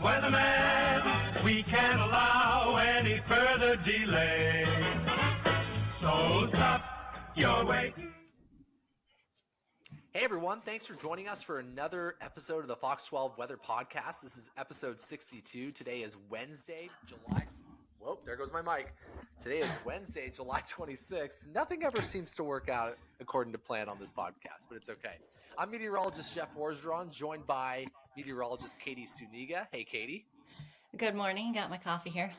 Weatherman, we can't allow any further delay. So stop your waiting. Hey everyone, thanks for joining us for another episode of the Fox 12 Weather Podcast. This is episode 62. Today is Wednesday, July... Whoa, there goes my mic. Today is Wednesday, July 26th. Nothing ever seems to work out according to plan on this podcast, but it's okay. I'm meteorologist Jeff Orgeron, joined by meteorologist Katie Suniga. Hey, Katie. Good morning. Got my coffee here.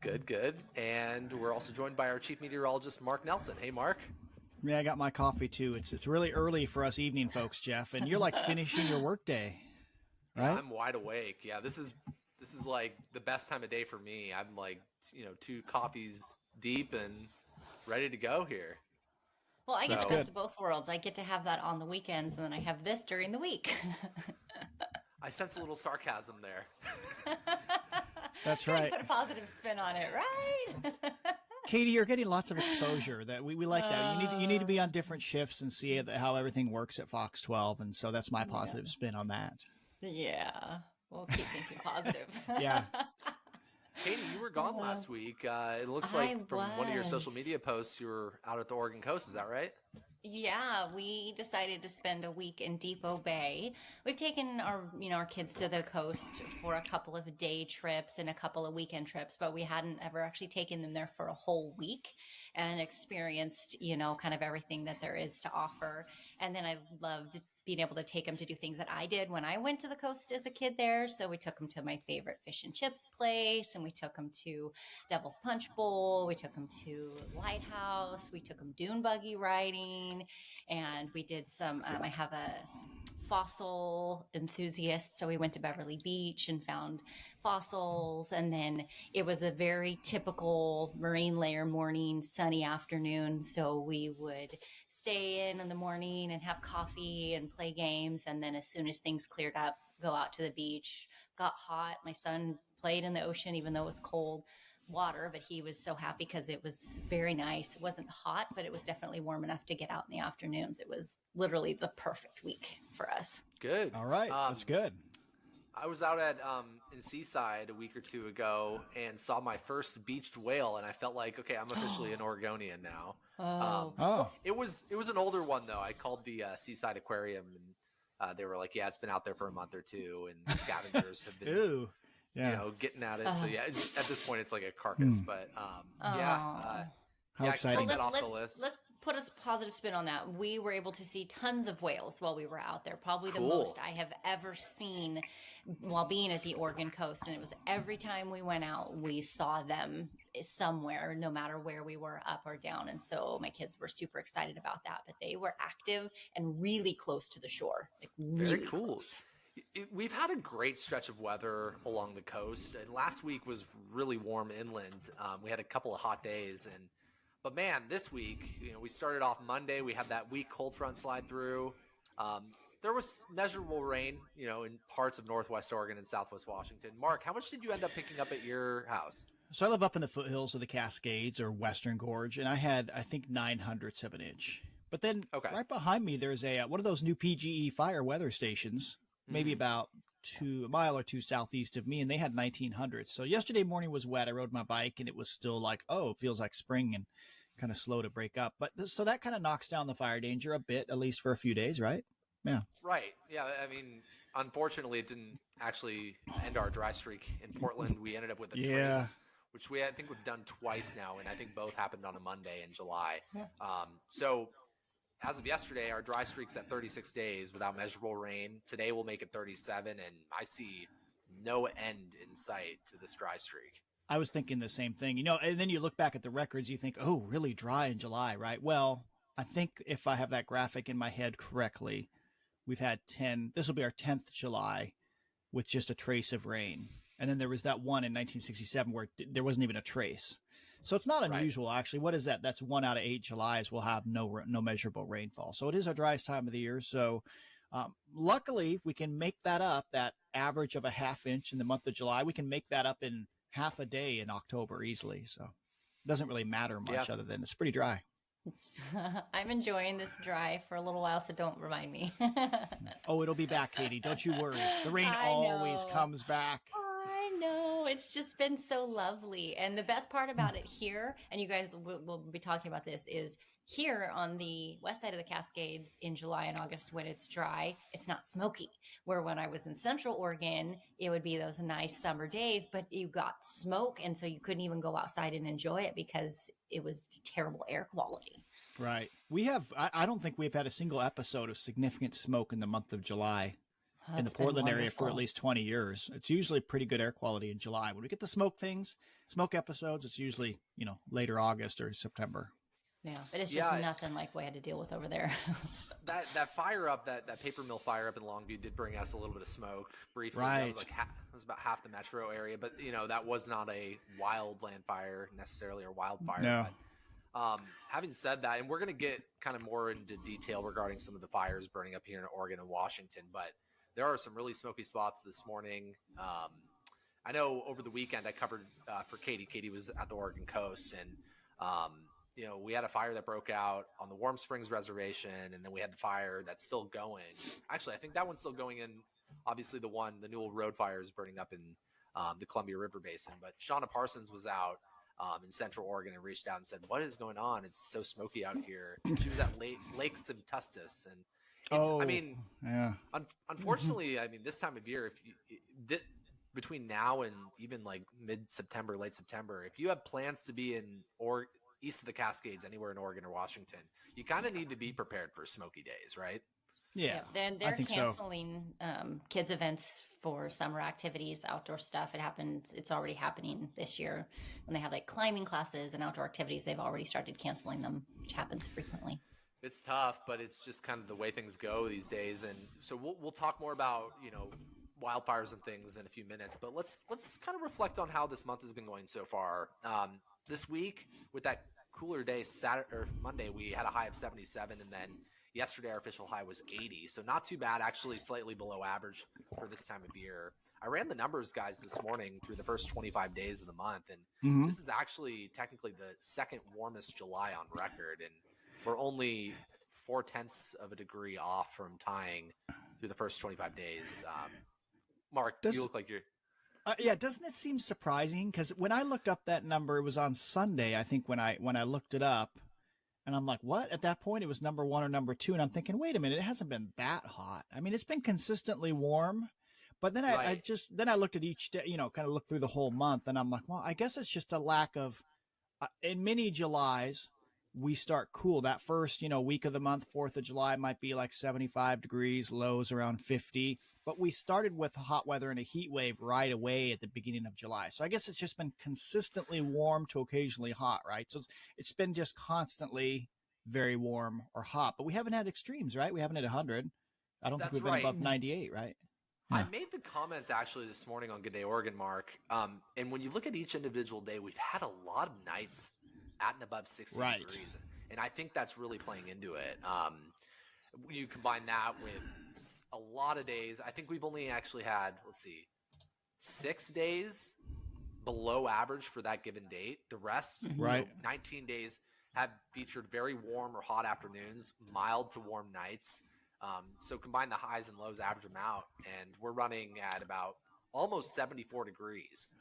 Good. And we're also joined by our chief meteorologist, Mark Nelson. Hey, Mark. Yeah, I got my coffee too. It's really early for us evening folks, Jeff, and you're like finishing your workday, right? Yeah, I'm wide awake. Yeah, this is like the best time of day for me. I'm like, 2 coffees deep and ready to go here. Well, I get the best of both worlds. I get to have that on the weekends, and then I have this during the week. I sense a little sarcasm there. That's right. Put a positive spin on it, right? Katie, you're getting lots of exposure. That we like that. You need to be on different shifts and see how everything works at Fox 12, and so that's my positive spin on that. Yeah. We'll keep thinking positive. Yeah. Katie, you were gone last week. It looks like from one of your social media posts, you were out at the Oregon coast. Is that right? Yeah, we decided to spend a week in Depot Bay. We've taken our kids to the coast for a couple of day trips and a couple of weekend trips, but we hadn't ever actually taken them there for a whole week and experienced, kind of everything that there is to offer. And then I loved being able to take them to do things that I did when I went to the coast as a kid there. So we took them to my favorite fish and chips place, and we took them to Devil's Punch Bowl. We took them to Lighthouse. We took them dune buggy riding, and we did some, I have a fossil enthusiast, so we went to Beverly Beach and found fossils. And then it was a very typical marine layer morning, sunny afternoon, so we would stay in the morning and have coffee and play games, and then as soon as things cleared up, go out to the beach. Got hot. My son played in the ocean even though it was cold water, but he was so happy because it was very nice. It wasn't hot, but it was definitely warm enough to get out in the afternoons. It was literally the perfect week for us. Good. All right. That's good. I was out at in Seaside a week or two ago and saw my first beached whale, and I felt like, okay, I'm officially an Oregonian now. It was an older one though. I called the Seaside Aquarium, and they were like, yeah, it's been out there for a month or two, and scavengers have been getting at it. So yeah, at this point it's like a carcass, but how exciting. Check that off the list. Let's put a positive spin on that. We were able to see tons of whales while we were out there. Probably the most I have ever seen while being at the Oregon coast. And it was every time we went out, we saw them somewhere, no matter where we were, up or down. And so my kids were super excited about that. But they were active and really close to the shore. Like really Very cool. Close. We've had a great stretch of weather along the coast, and last week was really warm inland. We had a couple of hot days, but man, this week, we started off Monday. We had that weak cold front slide through. There was measurable rain, in parts of Northwest Oregon and Southwest Washington. Mark, how much did you end up picking up at your house? So I live up in the foothills of the Cascades or Western Gorge, and I had, I think, 0.09 of an inch. But then right behind me, there's one of those new PGE fire weather stations, maybe about a mile or two southeast of me, and they had 1900. So yesterday morning was wet. I rode my bike, and it was still like, it feels like spring and kind of slow to break up. But so that kind of knocks down the fire danger a bit, at least for a few days, right? Yeah. Right. Yeah. I mean, unfortunately, it didn't actually end our dry streak in Portland. We ended up with a trace, which I think we've done twice now, and I think both happened on a Monday in July. So as of yesterday, our dry streak's at 36 days without measurable rain. Today we'll make it 37, and I see no end in sight to this dry streak. I was thinking the same thing, and then you look back at the records, you think, really dry in July, right? Well, I think if I have that graphic in my head correctly, we've had this will be our 10th July with just a trace of rain. And then there was that one in 1967 where there wasn't even a trace. So it's not unusual, actually. What is that? That's 1 out of 8 Julys will have no measurable rainfall. So it is our driest time of the year. So luckily, we can make that up, that average of a ½ inch in the month of July. We can make that up in half a day in October easily. So it doesn't really matter much other than it's pretty dry. I'm enjoying this drive for a little while, so don't remind me. Oh, it'll be back, Katie. Don't you worry. The rain I always know. comes back. I know. It's just been so lovely. And the best part about it here, and you guys will be talking about this, is here on the west side of the Cascades in July and August when it's dry, it's not smoky. Where when I was in Central Oregon, it would be those nice summer days, but you got smoke. And so you couldn't even go outside and enjoy it because it was terrible air quality. Right. I don't think we've had a single episode of significant smoke in the month of July Oh, in the it's been Portland area for at wonderful. least 20 years. It's usually pretty good air quality in July. When we get the smoke episodes, it's usually, later August or September. Yeah, but it's just Yeah. nothing like we had to deal with over there. That fire up, that paper mill fire up in Longview did bring us a little bit of smoke briefly. That Right. was like it was about half the metro area, but that was not a wildland fire necessarily or wildfire. No. But, having said that, and we're going to get kind of more into detail regarding some of the fires burning up here in Oregon and Washington, but there are some really smoky spots this morning. I know over the weekend I covered for Katie. Katie was at the Oregon coast, and we had a fire that broke out on the Warm Springs Reservation, and then we had the fire that's still going. Actually, I think that one's still going in. Obviously, the Newell Road fire is burning up in the Columbia River Basin. But Shauna Parsons was out in Central Oregon and reached out and said, "What is going on? It's so smoky out here." She was at Lake Subtustus, and yeah. Unfortunately, I mean, this time of year, between now and even like mid-September, late September, if you have plans to be in or east of the Cascades, anywhere in Oregon or Washington, you kind of need to be prepared for smoky days, right? Yeah. Then I they're think so. canceling kids events for summer activities, outdoor stuff. It's already happening this year when they have like climbing classes and outdoor activities. They've already started canceling them, which happens frequently. It's tough, but it's just kind of the way things go these days. And so we'll talk more about, wildfires and things in a few minutes, but let's kind of reflect on how this month has been going so far. This week with that cooler day, Saturday or Monday, we had a high of 77, and then yesterday our official high was 80. So not too bad, actually slightly below average for this time of year. I ran the numbers, guys, this morning through the first 25 days of the month, and this is actually technically the second warmest July on record, and we're only 0.4 of a degree off from tying through the first 25 days. Mark, you look like you're... Yeah, doesn't it seem surprising? Because when I looked up that number, it was on Sunday, I think, when I looked it up. And I'm like, what? At that point, it was number 1 or number 2. And I'm thinking, wait a minute, it hasn't been that hot. I mean, it's been consistently warm. But then I looked at each day, kind of looked through the whole month. And I'm like, well, I guess it's just a lack of, in many Julys, we start cool. That first, week of the month, 4th of July, might be like 75 degrees, lows around 50. But we started with hot weather and a heat wave right away at the beginning of July. So I guess it's just been consistently warm to occasionally hot, right? So it's been just constantly very warm or hot. But we haven't had extremes, right? We haven't had 100. I don't think we've been above 98, right? I made the comments actually this morning on Good Day Oregon, Mark. And when you look at each individual day, we've had a lot of nights at and above 60 degrees. And I think that's really playing into it. You combine that with a lot of days. I think we've only actually had, 6 days below average for that given date. The rest, so 19 days, have featured very warm or hot afternoons, mild to warm nights. So combine the highs and lows, average them out, and we're running at about almost 74 degrees.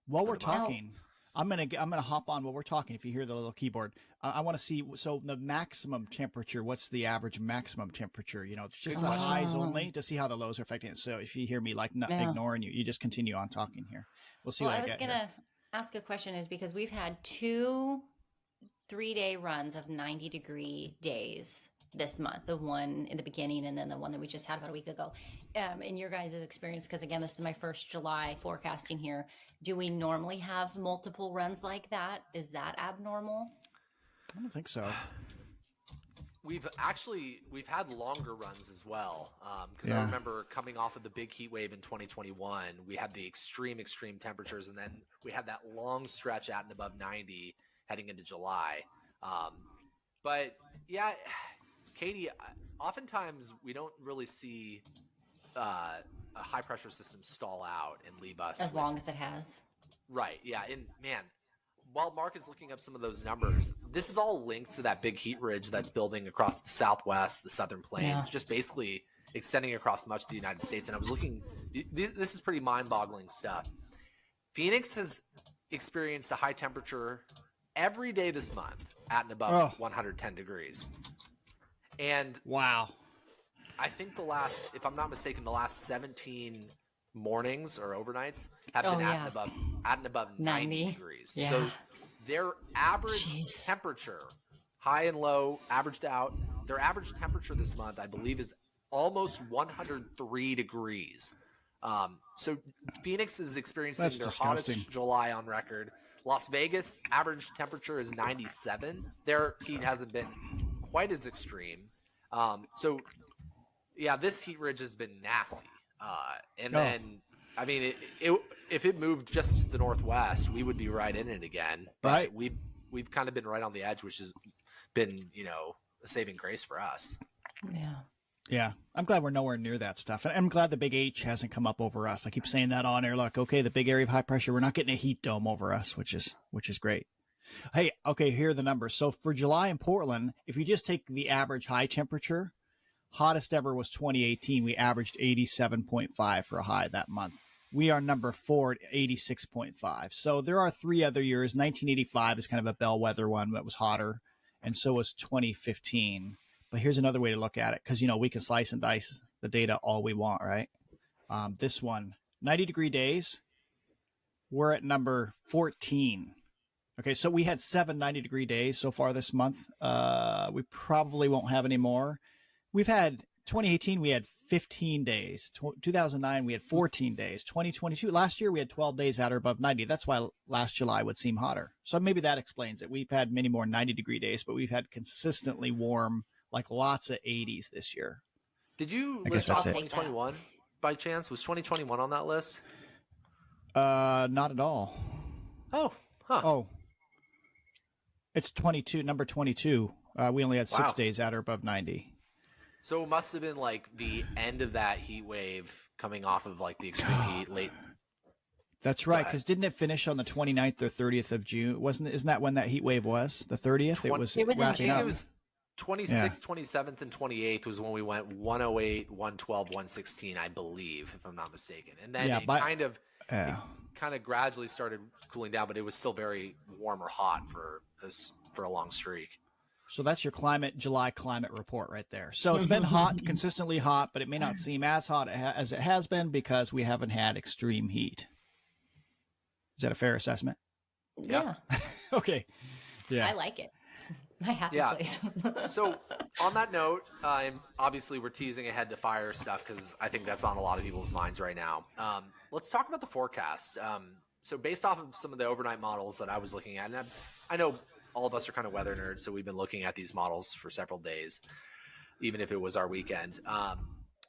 While we're talking, I'm gonna hop on while we're talking. If you hear the little keyboard, I want to see. So the maximum temperature. What's the average maximum temperature? It's just the highs only to see how the lows are affecting it. So if you hear me not ignoring you, you just continue on talking here. We'll see what I get. I was gonna ask a question is because we've had 2 3-day runs of 90-degree days this month, the one in the beginning and then the one that we just had about a week ago. In your guys' experience, because again, this is my first July forecasting here, do we normally have multiple runs like that? Is that abnormal? I don't think so. We've had longer runs as well. Because I remember coming off of the big heat wave in 2021, we had the extreme temperatures, and then we had that long stretch at and above 90 heading into July. But yeah, Katie, oftentimes we don't really see a high pressure system stall out and leave us as long as it has. Right. Yeah. And man, while Mark is looking up some of those numbers, this is all linked to that big heat ridge that's building across the Southwest, the Southern Plains, just basically extending across much of the United States. And I was looking, this is pretty mind-boggling stuff. Phoenix has experienced a high temperature every day this month at and above 110 degrees. And wow. I think if I'm not mistaken, the last 17 mornings or overnights have been at and above 90 degrees. Yeah. So their average temperature, high and low, averaged out, their average temperature this month, I believe, is almost 103 degrees. So Phoenix is experiencing their hottest July on record. Las Vegas average temperature is 97. Their heat hasn't been quite as extreme. So yeah, this heat ridge has been nasty. Then, I mean, if it moved just to the northwest, we would be right in it again. But we've kind of been right on the edge, which has been, a saving grace for us. Yeah. Yeah, I'm glad we're nowhere near that stuff. And I'm glad the big H hasn't come up over us. I keep saying that on air. Look, okay, the big area of high pressure, we're not getting a heat dome over us, which is great. Hey, okay, here are the numbers. So for July in Portland, if you just take the average high temperature, hottest ever was 2018. We averaged 87.5 for a high that month. We are number 4 at 86.5. So there are 3 other years. 1985 is kind of a bellwether one that was hotter, and so was 2015. But here's another way to look at it, because, we can slice and dice the data all we want, right? This one, 90-degree days, we're at number 14. Okay, so we had 7 90-degree days so far this month. We probably won't have any more. We've had 2018, we had 15 days. 2009, we had 14 days. 2022, last year, we had 12 days at or above 90. That's why last July would seem hotter. So maybe that explains it. We've had many more 90-degree days, but we've had consistently warm, like lots of 80s this year. Did you list off 2021 by chance? Was 2021 on that list? Not at all. Oh, huh. Oh, it's 22, number 22. We only had 6 days at or above 90. So it must have been like the end of that heat wave coming off of like the extreme heat late. That's right, because didn't it finish on the 29th or 30th of June? Isn't that when that heat wave was? The 30th? It was in June. I think it was 26th, 27th, and 28th was when we went 108, 112, 116, I believe, if I'm not mistaken. And then it kind of gradually started cooling down, but it was still very warm or hot for a long streak. So that's your July climate report right there. So it's been hot, consistently hot, but it may not seem as hot as it has been because we haven't had extreme heat. Is that a fair assessment? Yeah. Okay. Yeah. I like it. My happy place. So on that note, obviously we're teasing ahead to fire stuff because I think that's on a lot of people's minds right now. Let's talk about the forecast. So based off of some of the overnight models that I was looking at, and I know all of us are kind of weather nerds, so we've been looking at these models for several days, even if it was our weekend.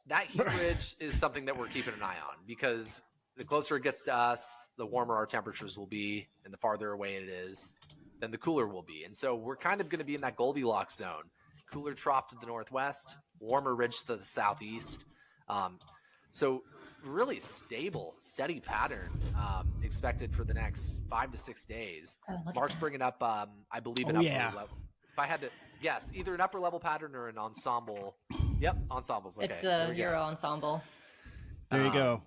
That heat ridge is something that we're keeping an eye on because the closer it gets to us, the warmer our temperatures will be, and the farther away it is, then the cooler will be. And so we're kind of going to be in that Goldilocks zone. Cooler trough to the northwest, warmer ridge to the southeast. So really stable, steady pattern expected for the next 5 to 6 days. Mark's bringing up, I believe, an upper level. If I had to guess, either an upper level pattern or an ensemble. Yep, ensembles. Okay, it's the Euro ensemble. There you go.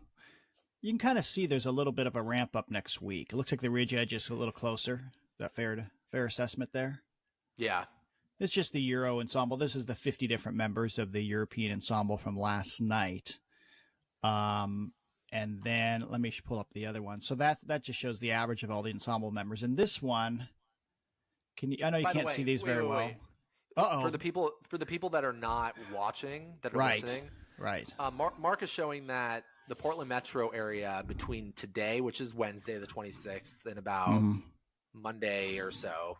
You can kind of see there's a little bit of a ramp up next week. It looks like the ridge edge is a little closer. Is that fair assessment there? Yeah. It's just the Euro ensemble. This is the 50 different members of the European ensemble from last night. And then let me pull up the other one. So that just shows the average of all the ensemble members. And this one, I know you can't see these very well. Uh-oh. For the people that are not watching, that are listening. Right. Mark is showing that the Portland metro area between today, which is Wednesday, the 26th, and about Monday or so,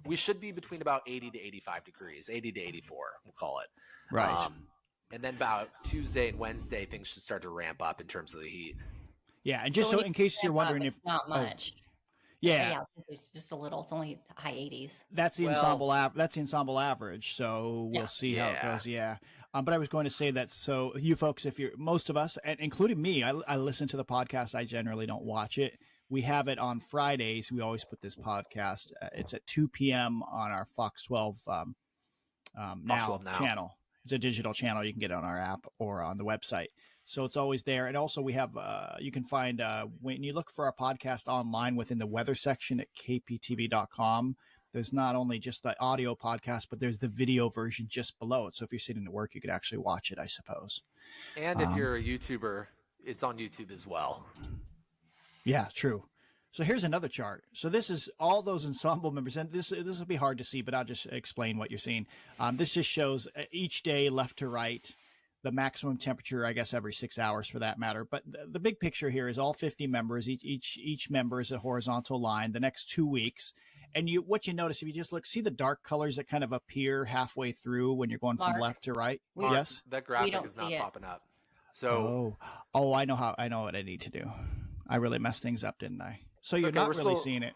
we should be between about 80 to 85 degrees, 80 to 84, we'll call it. Right. And then about Tuesday and Wednesday, things should start to ramp up in terms of the heat. Yeah, and just so in case you're wondering if not much. Yeah, it's just a little. It's only high 80s. That's the ensemble that's the ensemble average. So we'll see how it goes. Yeah. But I was going to say that. So you folks, most of us, and including me, I listen to the podcast. I generally don't watch it. We have it on Fridays. We always put this podcast. It's at 2 p.m. on our Fox 12 now channel. It's a digital channel. You can get it on our app or on the website. So it's always there. And also we have, you can find, when you look for our podcast online within the weather section at kptv.com, there's not only just the audio podcast, but there's the video version just below it. So if you're sitting at work, you could actually watch it, I suppose. And if you're a YouTuber, it's on YouTube as well. Yeah, true. So here's another chart. So this is all those ensemble members, and this will be hard to see, but I'll just explain what you're seeing. This just shows each day left to right, the maximum temperature, I guess, every 6 hours for that matter. But the big picture here is all 50 members. Each member is a horizontal line. The next 2 weeks, and what you notice if you just look, see the dark colors that kind of appear halfway through when you're going from left to right. Yes, that graphic is not popping up. So I know what I need to do. I really messed things up, didn't I? So you're not really seeing it.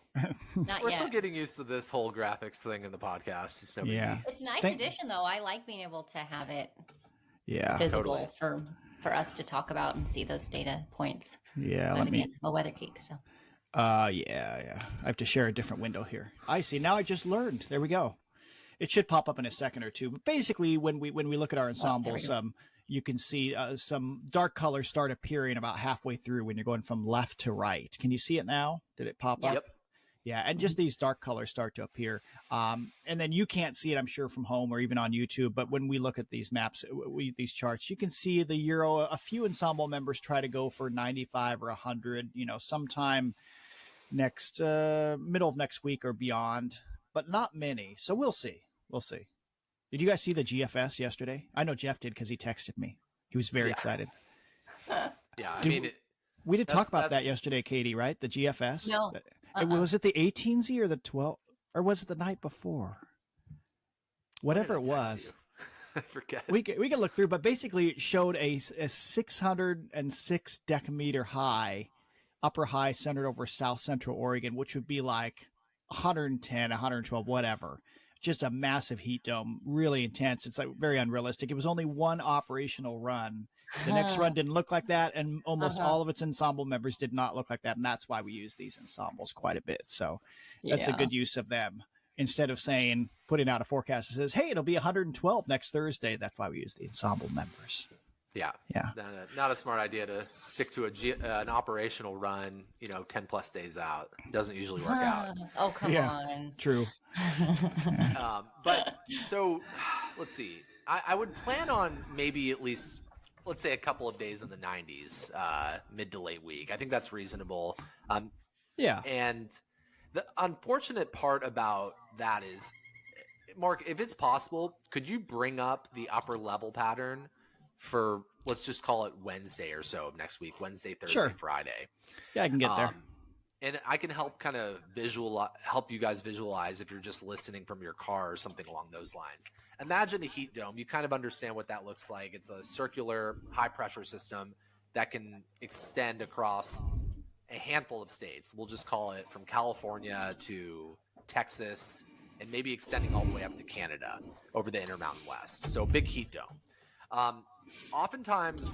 We're still getting used to this whole graphics thing in the podcast. So it's a nice addition, though. I like being able to have it visible totally. for us to talk about and see those data points. Yeah, I'm a weather geek, so. Yeah. I have to share a different window here. I see. Now I just learned. There we go. It should pop up in a second or two. But basically, when we look at our ensembles, you can see some dark colors start appearing about halfway through when you're going from left to right. Can you see it now? Did it pop up? Yep. Yeah, and just these dark colors start to appear. And then you can't see it, I'm sure, from home or even on YouTube. But when we look at these maps, these charts, you can see the Euro. A few ensemble members try to go for 95 or 100, sometime next middle of next week or beyond, but not many. So we'll see. Did you guys see the GFS yesterday? I know Jeff did because he texted me. He was very excited. Yeah, we did talk about that yesterday, Katie, right? The GFS? No. Was it the 18Z or the 12, or was it the night before? Whatever it was. I forget. We can look through, but basically it showed a 606 decameter high, upper high centered over South Central Oregon, which would be like 110, 112, whatever. Just a massive heat dome, really intense. It's like very unrealistic. It was only one operational run. The next run didn't look like that, and almost all of its ensemble members did not look like that, and that's why we use these ensembles quite a bit. So that's a good use of them. Instead of putting out a forecast that says, hey, it'll be 112 next Thursday, that's why we use the ensemble members. Yeah. Not a smart idea to stick to an operational run, 10 plus days out. It doesn't usually work out. Oh, come on. True. But so let's see. I would plan on maybe at least, let's say, a couple of days in the 90s, mid to late week. I think that's reasonable. And the unfortunate part about that is, Mark, if it's possible, could you bring up the upper level pattern for, let's just call it Wednesday or so of next week, Wednesday, Thursday, Friday. Yeah, I can get there. And I can help kind of help you guys visualize if you're just listening from your car or something along those lines. Imagine a heat dome. You kind of understand what that looks like. It's a circular high pressure system that can extend across a handful of states. We'll just call it from California to Texas and maybe extending all the way up to Canada over the Intermountain West. So a big heat dome. Oftentimes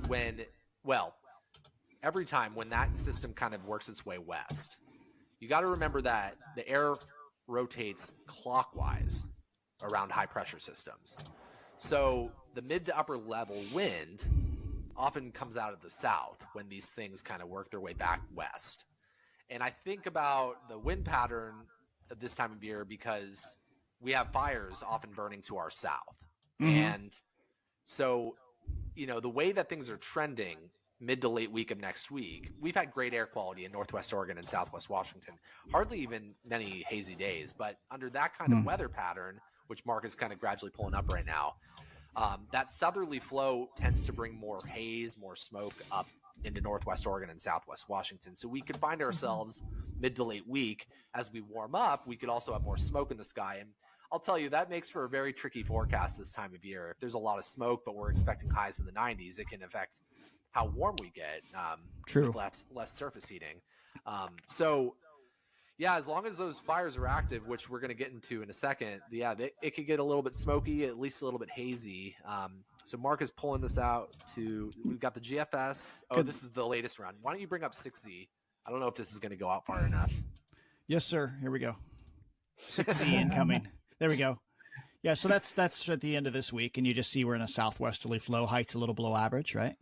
every time when that system kind of works its way west, you got to remember that the air rotates clockwise around high pressure systems. So the mid to upper level wind often comes out of the south when these things kind of work their way back west. And I think about the wind pattern at this time of year because we have fires often burning to our south. And so, the way that things are trending mid to late week of next week, we've had great air quality in Northwest Oregon and Southwest Washington, hardly even many hazy days. But under that kind of weather pattern, which Mark is kind of gradually pulling up right now, that southerly flow tends to bring more haze, more smoke up into Northwest Oregon and Southwest Washington. So we could find ourselves mid to late week as we warm up. We could also have more smoke in the sky. And I'll tell you, that makes for a very tricky forecast this time of year. If there's a lot of smoke, but we're expecting highs in the 90s, it can affect how warm we get. True. With less surface heating. So as long as those fires are active, which we're going to get into in a second, it could get a little bit smoky, at least a little bit hazy. So Mark is pulling this out we've got the GFS. This is the latest run. Why don't you bring up 6Z I don't know if this is going to go out far enough. Yes, sir. Here we go. 60 incoming. There we go. Yeah, so that's at the end of this week, and you just see we're in a southwesterly flow. Height's a little below average, right?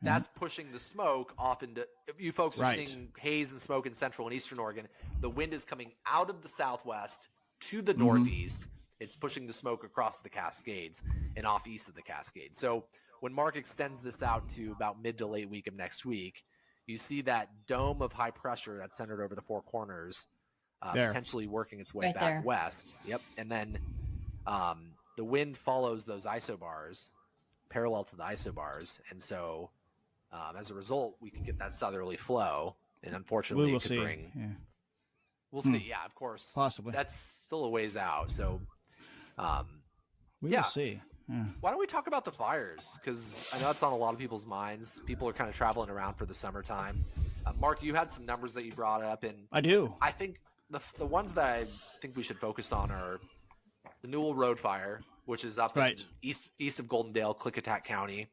That's pushing the smoke off into. If you folks are Right. seeing haze and smoke in central and eastern Oregon, the wind is coming out of the southwest to the northeast. It's pushing the smoke across the Cascades and off east of the Cascades. So when Mark extends this out to about mid to late week of next week, you see that dome of high pressure that's centered over the Four Corners, There. potentially working its way Right back there. west. Yep. And then the wind follows those isobars, parallel to the isobars. And so as a result, we can get that southerly flow. And unfortunately, We will it could see. bring. Yeah. We'll see. Yeah, of course. Possibly. That's still a ways out. So We Yeah. will see. Yeah. why don't we talk about the fires? Because I know it's on a lot of people's minds. People are kind of traveling around for the summertime. Mark, you had some numbers that you brought up, and I do. I think the ones that I think we should focus on are the Newell Road Fire, which is up Right. in east of Goldendale, Klickitat County,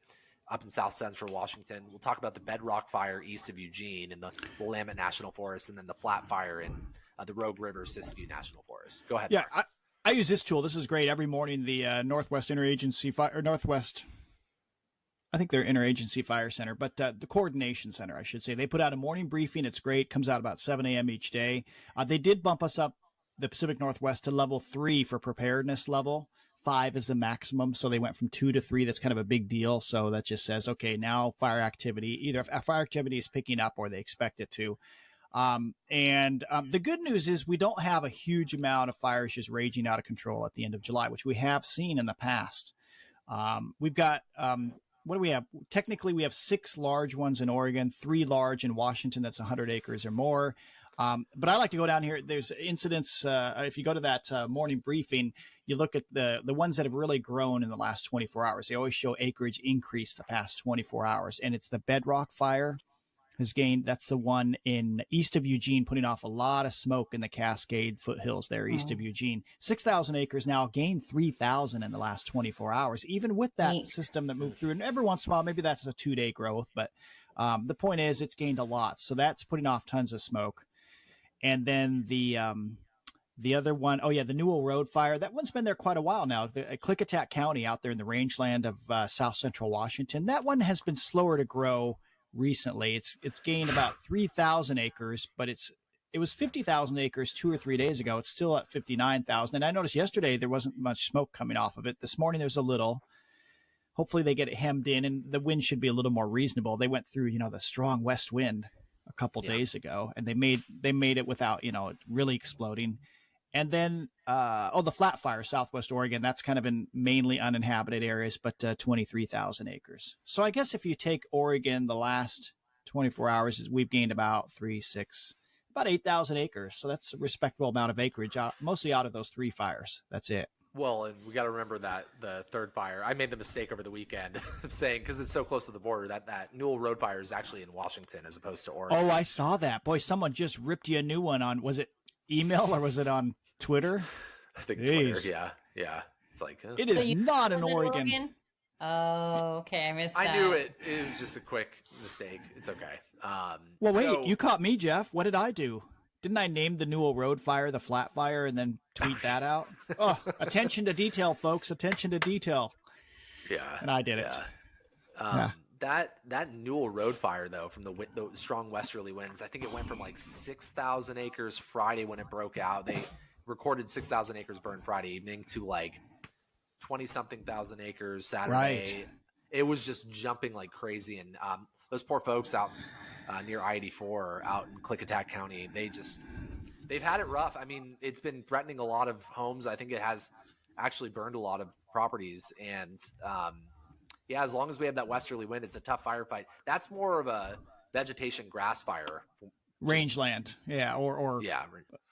up in south central Washington. We'll talk about the Bedrock Fire east of Eugene in the Willamette National Forest, and then the Flat Fire in the Rogue River Siskiyou National Forest. Go ahead. Yeah, Mark. I use this tool. This is great. Every morning, the Northwest Interagency Fire, or Northwest, I think they're Interagency Fire Center, but the Coordination Center, I should say. They put out a morning briefing. It's great. Comes out about 7 a.m. each day. They did bump us up, the Pacific Northwest, to level 3 for preparedness level. 5 is the maximum. So they went from 2 to 3. That's kind of a big deal. So that just says, okay, now fire activity, either fire activity is picking up or they expect it to. The good news is we don't have a huge amount of fires just raging out of control at the end of July, which we have seen in the past. We've got, what do we have? Technically, we have 6 large ones in Oregon, 3 large in Washington. That's 100 acres or more. But I like to go down here. There's incidents. If you go to that morning briefing, you look at the ones that have really grown in the last 24 hours. They always show acreage increase the past 24 hours. And it's the Bedrock Fire has gained. That's the one in east of Eugene, putting off a lot of smoke in the Cascade foothills there east of Eugene. 6,000 acres now, gained 3,000 in the last 24 hours, even with that Neat. system that moved through. And every once in a while, maybe that's a 2-day growth, but the point is it's gained a lot. So that's putting off tons of smoke. And then the other one, the Newell Road Fire, that one's been there quite a while now. Klickitat County out there in the rangeland of south central Washington, that one has been slower to grow recently. It's gained about 3,000 acres, but it was 50,000 acres 2 or 3 days ago. It's still at 59,000. And I noticed yesterday there wasn't much smoke coming off of it. This morning there's a little. Hopefully they get it hemmed in, and the wind should be a little more reasonable. They went through, the strong west wind a couple days ago, and they made it without, it really exploding. And then, the Flat Fire, Southwest Oregon, that's kind of in mainly uninhabited areas, but 23,000 acres. So I guess if you take Oregon, the last 24 hours, we've gained about 8,000 acres. So that's a respectable amount of acreage, mostly out of those 3 fires. That's it. Well, and we got to remember that the third fire, I made the mistake over the weekend of saying, because it's so close to the border, that Newell Road Fire is actually in Washington as opposed to Oregon. Oh, I saw that. Boy, someone just ripped you a new one on, was it email or was it on Twitter? I think Jeez. Twitter, yeah. It's like, It is not in Was it Oregon. Oh, okay. I missed that. I knew it. It was just a quick mistake. It's okay. Well, wait, so- you caught me, Jeff. What did I do? Didn't I name the Newell Road Fire the Flat Fire and then tweet that out? Oh, attention to detail, folks. Attention to detail. Yeah. And I did it. Yeah. That Newell Road Fire, though, from the strong westerly winds, I think it went from like 6,000 acres Friday when it broke out. They recorded 6,000 acres burned Friday evening to like 20-something thousand acres Saturday. Right. It was just jumping like crazy. And those poor folks out near I-84 out in Klickitat County, they've had it rough. I mean, it's been threatening a lot of homes. I think it has actually burned a lot of properties. And as long as we have that westerly wind, it's a tough firefight. That's more of a vegetation grass fire. Rangeland. Yeah. Yeah.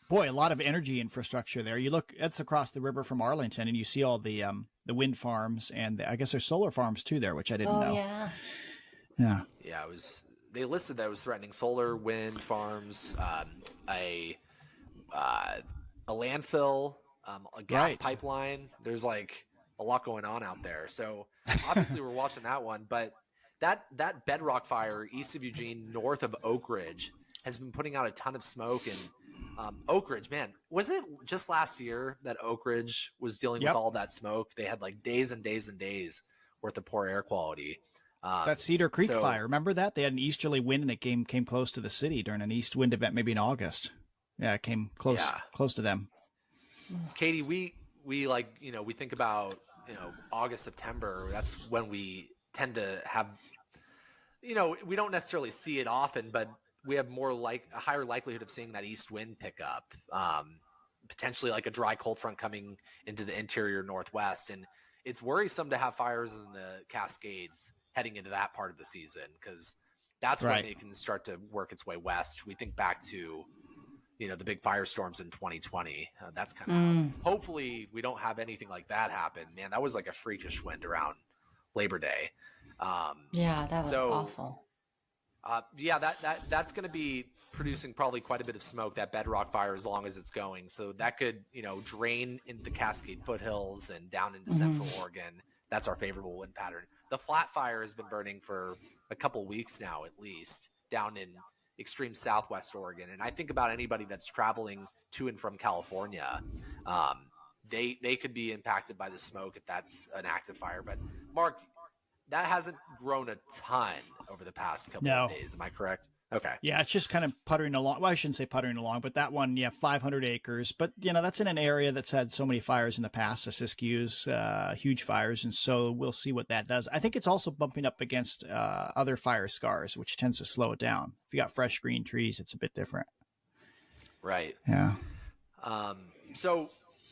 Boy, a lot of energy infrastructure there. You look, it's across the river from Arlington, and you see all the wind farms, and I guess there's solar farms too there, which I didn't know. Yeah. Yeah. Yeah, they listed that it was threatening solar, wind farms, a landfill, a gas pipeline. There's like a lot going on out there. So obviously we're watching that one, but that Bedrock Fire east of Eugene, north of Oak Ridge, has been putting out a ton of smoke. And Oak Ridge, man, was it just last year that Oak Ridge was dealing with all that smoke? They had like days and days and days worth of poor air quality. That Cedar Creek fire, remember that? They had an easterly wind and it came close to the city during an east wind event, maybe in August. Yeah, it came close to them. Katie, we like, we think about, August, September. That's when we tend to have, we don't necessarily see it often, but we have a higher likelihood of seeing that east wind pick up, potentially like a dry cold front coming into the interior Northwest. And it's worrisome to have fires in the Cascades heading into that part of the season, because that's when it can start to work its way west. We think back to, the big firestorms in 2020. That's kind of hopefully we don't have anything like that happen. Man, that was like a freakish wind around Labor Day. That was awful. That's going to be producing probably quite a bit of smoke, that bedrock fire, as long as it's going. So that could, drain into the Cascade foothills and down into Central Oregon. That's our favorable wind pattern. The flat fire has been burning for a couple weeks now, at least, down in extreme Southwest Oregon. And I think about anybody that's traveling to and from California. They could be impacted by the smoke if that's an active fire. But Mark, that hasn't grown a ton over the past couple of days. Am I correct? Okay. Yeah, it's just kind of puttering along. Well, I shouldn't say puttering along, but that one, 500 acres. But, that's in an area that's had so many fires in the past, the Siskiyous, huge fires. And so we'll see what that does. I think it's also bumping up against other fire scars, which tends to slow it down. If you got fresh green trees, it's a bit different. Right. Yeah.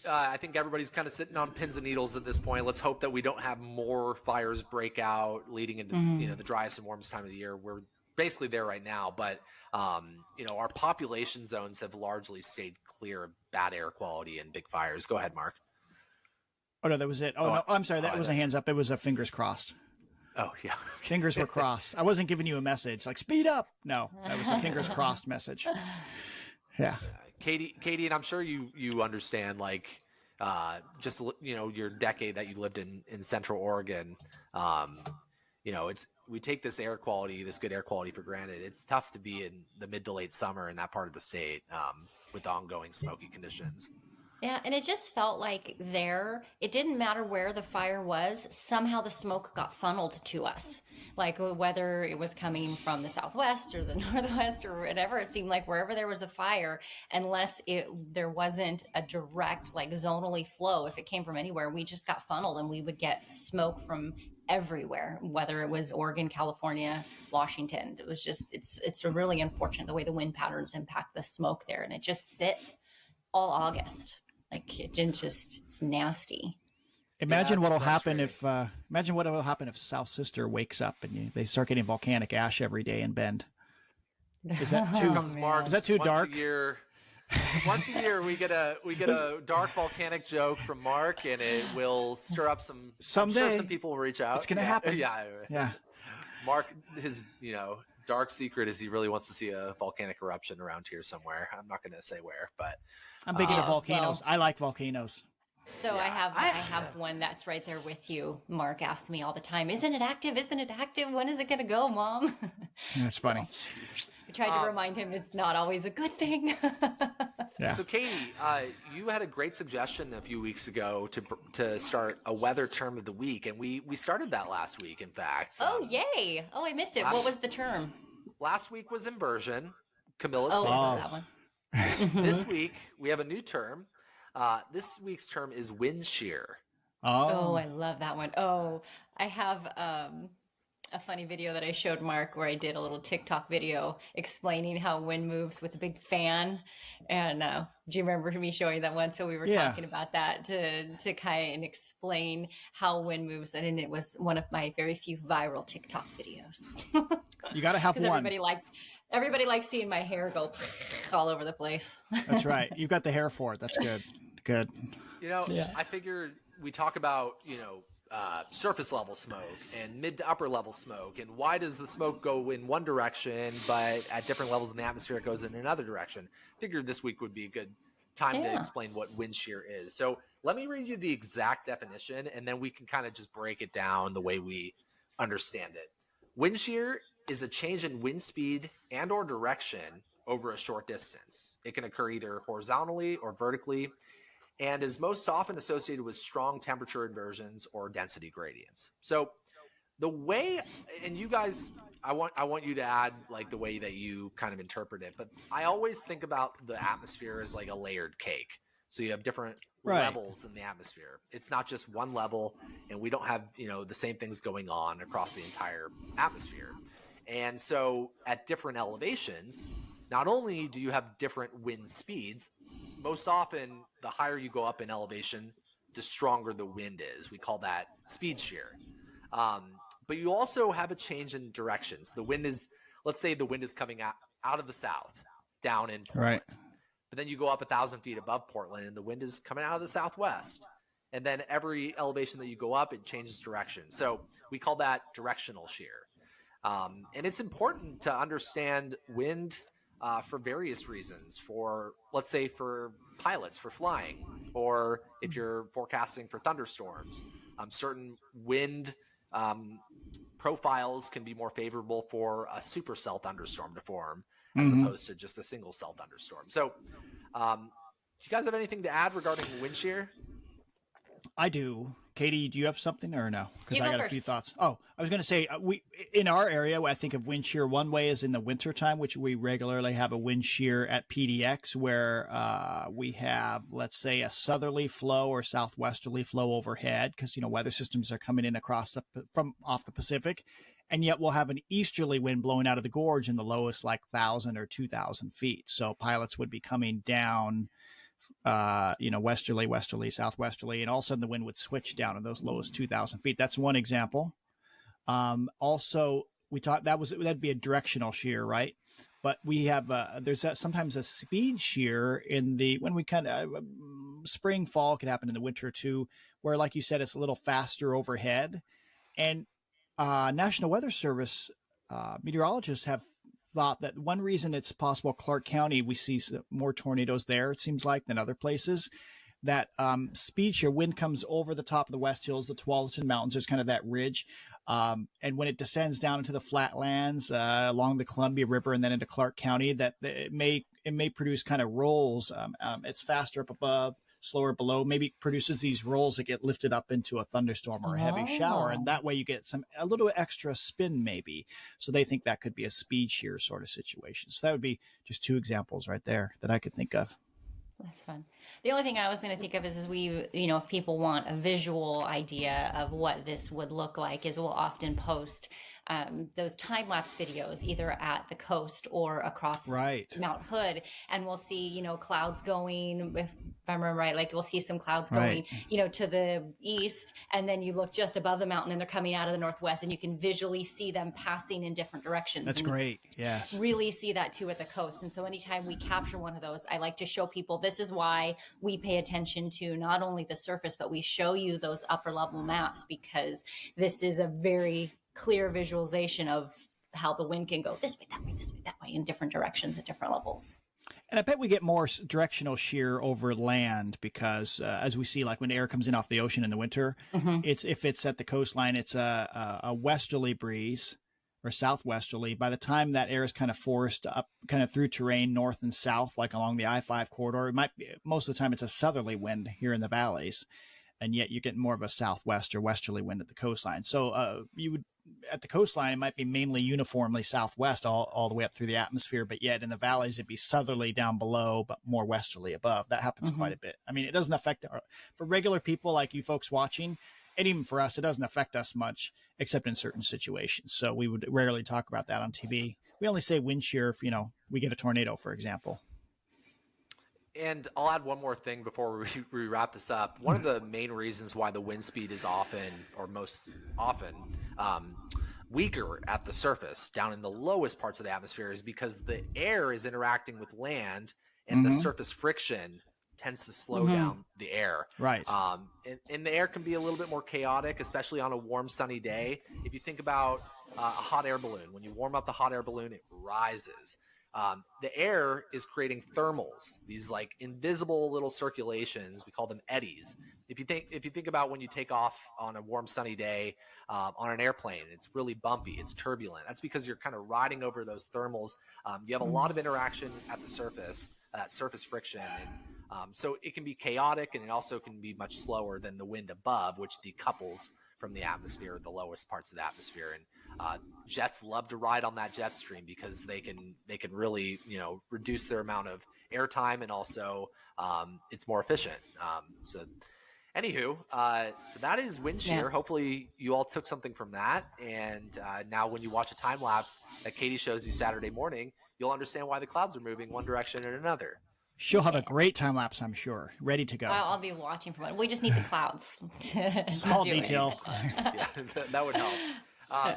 I think everybody's kind of sitting on pins and needles at this point. Let's hope that we don't have more fires break out leading into the driest and warmest time of the year. We're basically there right now, but our population zones have largely stayed clear of bad air quality and big fires. Go ahead, Mark. Oh no, that was it. No, I'm sorry. That was a hands up. It was a fingers crossed. Oh yeah. Fingers were crossed. I wasn't giving you a message like speed up. No, that was a fingers crossed message. Yeah. Katie, and I'm sure you understand, like, just, your decade that you lived in Central Oregon, we take this good air quality for granted. It's tough to be in the mid to late summer in that part of the state, with ongoing smoky conditions. Yeah, and it just felt like it didn't matter where the fire was, somehow the smoke got funneled to us. Like whether it was coming from the southwest or the northwest or whatever, it seemed like wherever there was a fire, unless there wasn't a direct, like zonally flow, if it came from anywhere, we just got funneled and we would get smoke from everywhere, whether it was Oregon, California, Washington. It was just, it's really unfortunate the way the wind patterns impact the smoke there. And it just sits all August. Like it's nasty. Imagine what will happen if South Sister wakes up and they start getting volcanic ash every day in Bend. Is that too? Is that too dark? Once a year, we get a dark volcanic joke from Mark, and it will stir up some. Someday, I'm sure some people will reach out. It's gonna happen. Yeah. Mark, his dark secret is he really wants to see a volcanic eruption around here somewhere. I'm not going to say where, but I'm big into volcanoes. I like volcanoes. So yeah. I have one that's right there with you. Mark asks me all the time, "Isn't it active? Isn't it active? When is it going to go, Mom?" That's funny. I tried to remind him it's not always a good thing. Yeah. So, Katie, you had a great suggestion a few weeks ago to start a weather term of the week, and we started that last week, in fact. Oh, yay. Oh, I missed it. What was the term? Last week was inversion, Camilla's favorite. That one. This week, we have a new term. This week's term is wind shear. Oh, I love that one. Oh, I have a funny video that I showed Mark where I did a little TikTok video explaining how wind moves with a big fan. And do you remember me showing that one? So we were talking about that to kind of explain how wind moves. And it was one of my very few viral TikTok videos. You got to have one. Everybody likes seeing my hair go all over the place. That's right. You've got the hair for it. That's good. Good. I figured we talk about, surface level smoke and mid to upper level smoke, and why does the smoke go in one direction, but at different levels in the atmosphere it goes in another direction. Figured this week would be a good time to explain what wind shear is. So let me read you the exact definition, and then we can kind of just break it down the way we understand it. Wind shear is a change in wind speed and or direction over a short distance. It can occur either horizontally or vertically, and is most often associated with strong temperature inversions or density gradients. So the way, and you guys, I want you to add like the way that you kind of interpret it, but I always think about the atmosphere as like a layered cake. So you have different levels in the atmosphere. It's not just one level, and we don't have, the same things going on across the entire atmosphere. And so at different elevations, not only do you have different wind speeds, most often the higher you go up in elevation, the stronger the wind is. We call that speed shear. But you also have a change in directions. The wind is, let's say the wind is coming out of the south, down in Portland. Right. But then you go up 1,000 feet above Portland and the wind is coming out of the southwest. And then every elevation that you go up, it changes direction. So we call that directional shear. And it's important to understand wind for various reasons. For, let's say, for pilots, for flying, or if you're forecasting for thunderstorms, certain wind profiles can be more favorable for a supercell thunderstorm to form as opposed to just a single cell thunderstorm. So do you guys have anything to add regarding wind shear? I do. Katie, do you have something or no? Because I got a few first. thoughts. Oh, I was going to say, we in our area, I think of wind shear one way is in the wintertime, which we regularly have a wind shear at PDX where we have, let's say, a southerly flow or southwesterly flow overhead because, weather systems are coming in from off the Pacific. And yet we'll have an easterly wind blowing out of the gorge in the lowest like 1,000 or 2,000 feet. So pilots would be coming down westerly, southwesterly, and all of a sudden the wind would switch down in those lowest 2,000 feet. That's one example. Also, we talked that'd be a directional shear, right? But we have there's sometimes a speed shear when we kind of spring, fall can happen in the winter too, where like you said, it's a little faster overhead, and National Weather Service meteorologists have thought that one reason it's possible Clark County, we see more tornadoes there, it seems like, than other places, that speed shear wind comes over the top of the West Hills, the Tualatin Mountains, there's kind of that ridge. And when it descends down into the flatlands along the Columbia River and then into Clark County, that it may produce kind of rolls. It's faster up above, slower below, maybe produces these rolls that get lifted up into a thunderstorm or a heavy shower. And that way you get a little extra spin maybe. So they think that could be a speed shear sort of situation. So that would be just two examples right there that I could think of. That's fun. The only thing I was going to think of is if people want a visual idea of what this would look like, is we'll often post those time-lapse videos either at the coast or across Mount Hood, and we'll see, clouds going, if I remember right, like we'll see some clouds going, to the east, and then you look just above the mountain and they're coming out of the northwest, and you can visually see them passing in different directions. That's great. Yes. Really see that too at the coast. And so anytime we capture one of those, I like to show people this is why we pay attention to not only the surface, but we show you those upper level maps, because this is a very clear visualization of how the wind can go this way, that way, in different directions at different levels. And I bet we get more directional shear over land because as we see, like when air comes in off the ocean in the winter, if it's at the coastline, it's a westerly breeze or southwesterly. By the time that air is kind of forced up kind of through terrain north and south, like along the I-5 corridor, it might be, most of the time it's a southerly wind here in the valleys. And yet you get more of a southwest or westerly wind at the coastline. So you would, at the coastline, it might be mainly uniformly southwest all the way up through the atmosphere, but yet in the valleys, it'd be southerly down below, but more westerly above. That happens quite a bit. I mean, it doesn't affect for regular people like you folks watching, and even for us, it doesn't affect us much, except in certain situations. So we would rarely talk about that on TV. We only say wind shear if, we get a tornado, for example. And I'll add one more thing before we wrap this up. One of the main reasons why the wind speed is most often weaker at the surface, down in the lowest parts of the atmosphere, is because the air is interacting with land, and the surface friction tends to slow down the air. Right. And the air can be a little bit more chaotic, especially on a warm, sunny day. If you think about a hot air balloon, when you warm up the hot air balloon, it rises. The air is creating thermals, these like invisible little circulations. We call them eddies. if you think about when you take off on a warm sunny day on an airplane, it's really bumpy, it's turbulent. That's because you're kind of riding over those thermals. You have a lot of interaction at the surface, surface friction, and so it can be chaotic, and it also can be much slower than the wind above, which decouples from the atmosphere, the lowest parts of the atmosphere. And jets love to ride on that jet stream because they can really, reduce their amount of airtime, and also it's more efficient. So anywho, so that is wind shear. Yeah. Hopefully you all took something from that. And now when you watch a time lapse that Katie shows you Saturday morning, you'll understand why the clouds are moving one direction and another. She'll have a great time lapse, I'm sure. Ready to go. I'll be watching from it. We just need the clouds. Small to do it. detail. Yeah, that would help.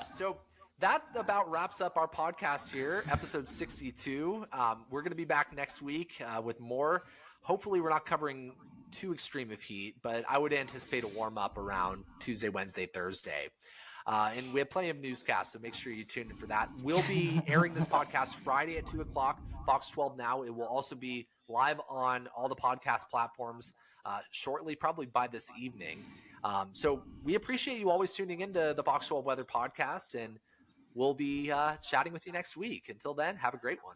So that about wraps up our podcast here, episode 62. We're going to be back next week with more. Hopefully we're not covering too extreme of heat, but I would anticipate a warm up around Tuesday, Wednesday, Thursday. And we have plenty of newscasts, so make sure you tune in for that. We'll be airing this podcast Friday at 2 o'clock, Fox 12 Now. It will also be live on all the podcast platforms shortly, probably by this evening. So we appreciate you always tuning into the Fox 12 Weather Podcast, and we'll be chatting with you next week. Until then, have a great one.